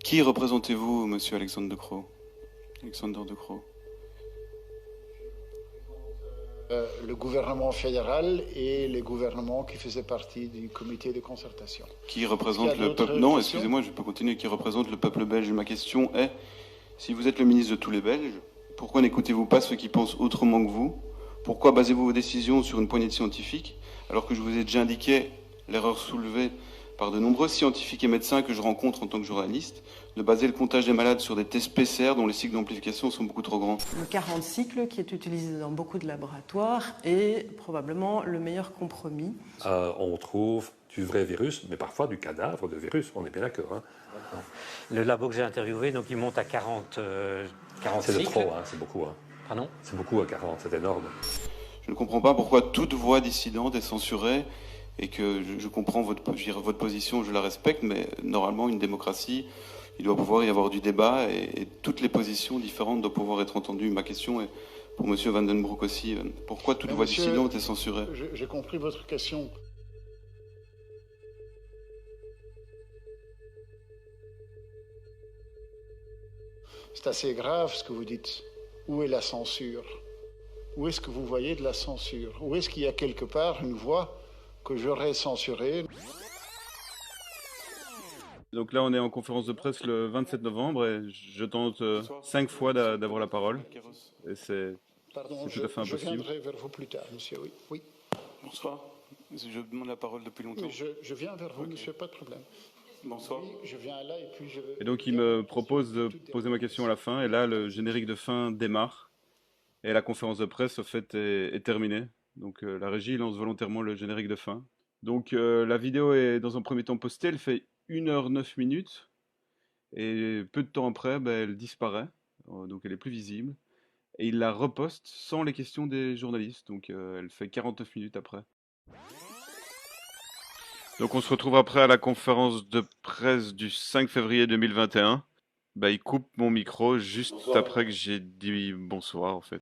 Qui représentez-vous, monsieur Alexandre De Croo? Alexander De Croo. Le gouvernement fédéral et les gouvernements qui faisaient partie du comité de concertation. Qui représente le peuple... Non, excusez-moi, je peux continuer. Qui représente le peuple belge? Ma question est, si vous êtes le ministre de tous les Belges, pourquoi n'écoutez-vous pas ceux qui pensent autrement que vous? Pourquoi basez-vous vos décisions sur une poignée de scientifiques, alors que je vous ai déjà indiqué l'erreur soulevée par de nombreux scientifiques et médecins que je rencontre en tant que journaliste, de baser le comptage des malades sur des tests PCR dont les cycles d'amplification sont beaucoup trop grands. Le 40 cycles, qui est utilisé dans beaucoup de laboratoires, est probablement le meilleur compromis. On trouve du vrai virus, mais parfois du cadavre de virus, on est bien d'accord. Hein. Le labo que j'ai interviewé, donc il monte à 40 c'est cycles. de trop, hein, c'est beaucoup. Hein. Pardon? C'est beaucoup à 40, c'est énorme. Je ne comprends pas pourquoi toute voix dissidente est censurée, et que je comprends votre position, je la respecte, mais normalement, une démocratie, il doit pouvoir y avoir du débat, et toutes les positions différentes doivent pouvoir être entendues. Ma question est pour M. Van den Broek aussi. Pourquoi toute voix dissidente est censurée? J'ai compris votre question. C'est assez grave ce que vous dites. Où est la censure? Où est-ce que vous voyez de la censure? Où est-ce qu'il y a quelque part une voix que j'aurais censurée? Donc là, on est en conférence de presse le 27 novembre et je tente 5 fois d'avoir la parole. Et c'est tout à fait impossible. Je viendrai vers vous plus tard, monsieur, oui. Bonsoir. Je demande la parole depuis longtemps. Oui, je viens vers vous, monsieur, pas de problème. Bonsoir. Oui, je viens là et puis je... Et donc, il me propose de poser ma question à la fin. Et là, le générique de fin démarre. Et la conférence de presse, au fait, est terminée. Donc, la régie lance volontairement le générique de fin. Donc, la vidéo est dans un premier temps postée. Elle fait 1h09 minutes. Et peu de temps après, elle disparaît. Donc, elle est plus visible. Et il la reposte sans les questions des journalistes. Donc, elle fait 49 minutes après. Donc, on se retrouve après à la conférence de presse du 5 février 2021. Il coupe mon micro juste après que j'ai dit bonsoir, en fait.